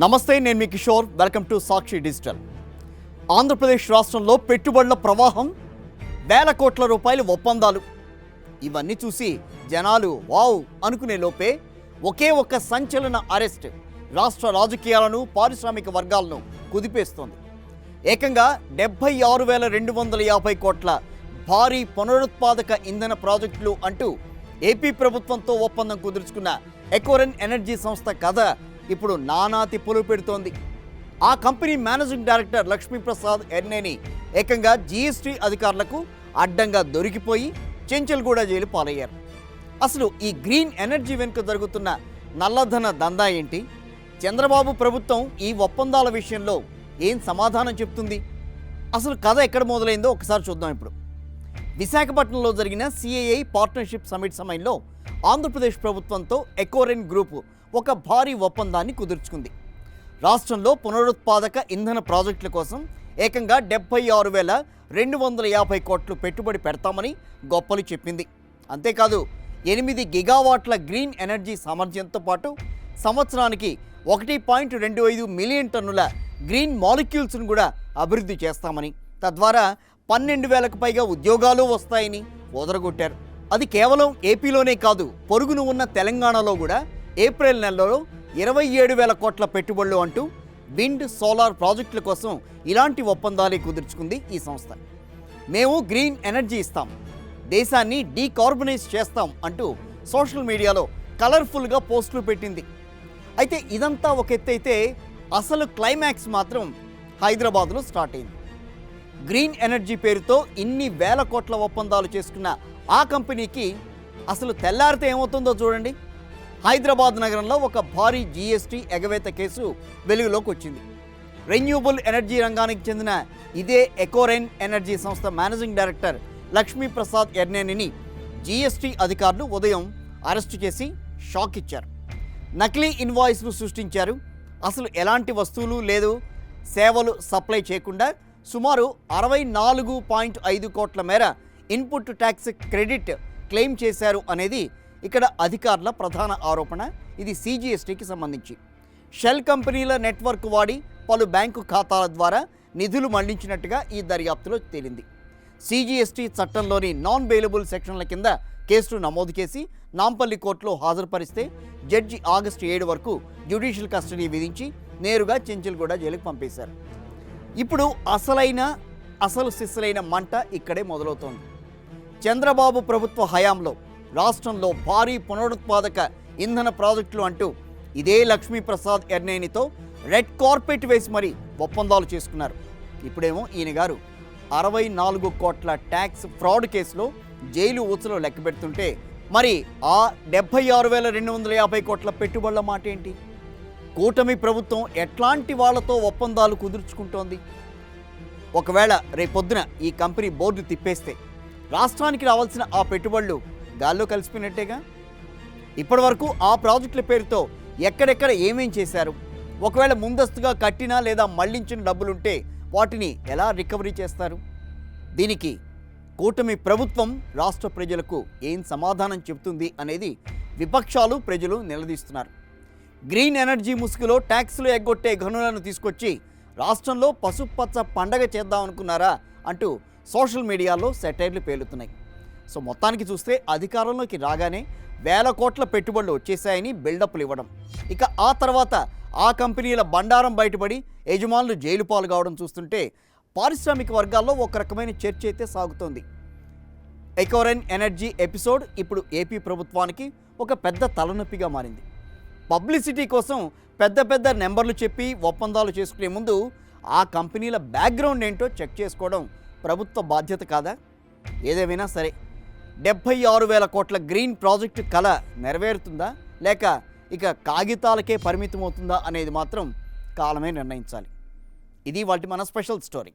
నమస్తే, నేను మీ Kishore. Welcome to Sakshi digital. Andhra Pradesh రాష్ట్రంలో పెట్టుబడుల ప్రవాహం, వేల కోట్ల రూపాయల ఒప్పందాలు, ఇవన్నీ చూసి జనాలు వావ్ అనుకునే లోపే ఒకే ఒక్క సంచలన అరెస్ట్ రాష్ట్ర రాజకీయాలను, పారిశ్రామిక వర్గాలను కుదిపేస్తోంది. ఏకంగా 76,250 కోట్ల భారీ పునరుత్పాదక ఇంధన ప్రాజెక్టులు అంటూ ఏపీ ప్రభుత్వంతో ఒప్పందం కుదుర్చుకున్న ఎకోరెన్ ఎనర్జీ సంస్థ కథ ఇప్పుడు నానా తిప్పులు పెడుతోంది. ఆ company managing director Lakshmiprasad Erneni ఏకంగా జీఎస్టీ అధికారులకు అడ్డంగా దొరికిపోయి చెంచల్గూడ జైలు పాలయ్యారు. అసలు ఈ గ్రీన్ ఎనర్జీ వెనుక జరుగుతున్న నల్లధన దందా ఏంటి? చంద్రబాబు ప్రభుత్వం ఈ ఒప్పందాల విషయంలో ఏం సమాధానం చెప్తుంది? అసలు కథ ఎక్కడ మొదలైందో ఒకసారి చూద్దాం. ఇప్పుడు విశాఖపట్నంలో జరిగిన సిఐఐ పార్ట్నర్షిప్ సమిట్ సమయంలో ఆంధ్రప్రదేశ్ ప్రభుత్వంతో ఎకోరెన్ గ్రూపు ఒక భారీ ఒప్పందాన్ని కుదుర్చుకుంది. రాష్ట్రంలో పునరుత్పాదక ఇంధన ప్రాజెక్టుల కోసం ఏకంగా 76,250 కోట్లు పెట్టుబడి పెడతామని గొప్పలు చెప్పింది. అంతేకాదు 8 గిగావాట్ల గ్రీన్ ఎనర్జీ సామర్థ్యంతో పాటు సంవత్సరానికి 1.25 మిలియన్ టన్నుల గ్రీన్ మాలిక్యూల్స్ను కూడా అభివృద్ధి చేస్తామని, తద్వారా 12,000కు పైగా ఉద్యోగాలు వస్తాయని ఓదరగొట్టారు. అది కేవలం ఏపీలోనే కాదు, పొరుగును ఉన్న తెలంగాణలో కూడా ఏప్రిల్ నెలలో 27,000 కోట్ల పెట్టుబడులు అంటూ విండ్, సోలార్ ప్రాజెక్టుల కోసం ఇలాంటి ఒప్పందాలే కుదుర్చుకుంది ఈ సంస్థ. మేము గ్రీన్ ఎనర్జీ ఇస్తాం, దేశాన్ని డీకార్బనైజ్ చేస్తాం అంటూ సోషల్ మీడియాలో కలర్ఫుల్గా పోస్టులు పెట్టింది. అయితే ఇదంతా ఒక ఎత్తైతే అసలు క్లైమాక్స్ మాత్రం హైదరాబాద్లో స్టార్ట్ అయింది. గ్రీన్ ఎనర్జీ పేరుతో ఇన్ని వేల కోట్ల ఒప్పందాలు చేసుకున్న ఆ కంపెనీకి అసలు తెల్లారితే ఏమవుతుందో చూడండి. హైదరాబాద్ నగరంలో ఒక భారీ జీఎస్టీ ఎగవేత కేసు వెలుగులోకి వచ్చింది. రెన్యూబుల్ ఎనర్జీ రంగానికి చెందిన ఇదే ఎకోరెన్ ఎనర్జీ సంస్థ మేనేజింగ్ డైరెక్టర్ లక్ష్మీప్రసాద్ ఎర్నేనిని జీఎస్టీ అధికారులు ఉదయం అరెస్టు చేసి షాక్ ఇచ్చారు. నకిలీ ఇన్వాయిస్ను సృష్టించారు. అసలు ఎలాంటి వస్తువులు లేదు, సేవలు సప్లై చేయకుండా సుమారు 64.5 కోట్ల మేర ఇన్పుట్ ట్యాక్స్ క్రెడిట్ క్లెయిమ్ చేశారు అనేది ఇక్కడ అధికారుల ప్రధాన ఆరోపణ. ఇది సిజిఎస్టీకి సంబంధించి షెల్ కంపెనీల నెట్వర్క్ వాడి పలు బ్యాంకు ఖాతాల ద్వారా నిధులు మళ్లించినట్టుగా ఈ దర్యాప్తులో తేలింది. సిజిఎస్టీ చట్టంలోని నాన్ బెయిలబుల్ సెక్షన్ల కింద కేసును నమోదు చేసి నాంపల్లి కోర్టులో హాజరుపరిస్తే జడ్జి ఆగస్టు 7 వరకు జ్యుడిషియల్ కస్టడీ విధించి నేరుగా చెంచల్గూడ జైలుకు పంపేశారు. ఇప్పుడు అసలు సిస్సలైన మంట ఇక్కడే మొదలవుతోంది. చంద్రబాబు ప్రభుత్వ హయాంలో రాష్ట్రంలో భారీ పునరుత్పాదక ఇంధన ప్రాజెక్టులు అంటూ ఇదే లక్ష్మీప్రసాద్ ఎర్నేనితో రెడ్ కార్పెట్ వేసి మరీ ఒప్పందాలు చేసుకున్నారు. ఇప్పుడేమో ఈయన గారు 64 కోట్ల ట్యాక్స్ ఫ్రాడ్ కేసులో జైలు ఊచలో లెక్క పెడుతుంటే మరి ఆ 76,250 కోట్ల పెట్టుబడుల మాట ఏంటి? కూటమి ప్రభుత్వం ఎట్లాంటి వాళ్లతో ఒప్పందాలు కుదుర్చుకుంటోంది? ఒకవేళ రేపొద్దున ఈ కంపెనీ బోర్డు తిప్పేస్తే రాష్ట్రానికి రావాల్సిన ఆ పెట్టుబడులు గాల్లో కలిసిపోయినట్టేగా. ఇప్పటి వరకు ఆ ప్రాజెక్టుల పేరుతో ఎక్కడెక్కడ ఏమేం చేశారు? ఒకవేళ ముందస్తుగా కట్టినా లేదా మళ్లించిన డబ్బులుంటే వాటిని ఎలా రికవరీ చేస్తారు? దీనికి కూటమి ప్రభుత్వం రాష్ట్ర ప్రజలకు ఏం సమాధానం చెబుతుంది అనేది విపక్షాలు, ప్రజలు నిలదీస్తున్నారు. గ్రీన్ ఎనర్జీ ముసుగులో ట్యాక్సులు ఎగ్గొట్టే గనులను తీసుకొచ్చి రాష్ట్రంలో పసుపచ్చ పండగ చేద్దాం అనుకున్నారా అంటూ సోషల్ మీడియాలో సెటైర్లు పేలుతున్నాయి. సో మొత్తానికి చూస్తే అధికారంలోకి రాగానే వేల కోట్ల పెట్టుబడులు వచ్చేసాయని బిల్డప్లు ఇవ్వడం, ఇక ఆ తర్వాత ఆ కంపెనీల బండారం బయటపడి యజమానులు జైలు పాలు కావడం చూస్తుంటే పారిశ్రామిక వర్గాల్లో ఒక రకమైన చర్చ అయితే సాగుతోంది. ఎకోరెన్ ఎనర్జీ ఎపిసోడ్ ఇప్పుడు ఏపీ ప్రభుత్వానికి ఒక పెద్ద తలనొప్పిగా మారింది. పబ్లిసిటీ కోసం పెద్ద పెద్ద నెంబర్లు చెప్పి ఒప్పందాలు చేసుకునే ముందు ఆ కంపెనీల బ్యాక్గ్రౌండ్ ఏంటో చెక్ చేసుకోవడం ప్రభుత్వ బాధ్యత కాదా? ఏదేమైనా సరే 76,000 కోట్ల గ్రీన్ ప్రాజెక్టు కళ నెరవేరుతుందా లేక ఇక కాగితాలకే పరిమితమవుతుందా అనేది మాత్రం కాలమే నిర్ణయించాలి. ఇది వాటి మన స్పెషల్ స్టోరీ.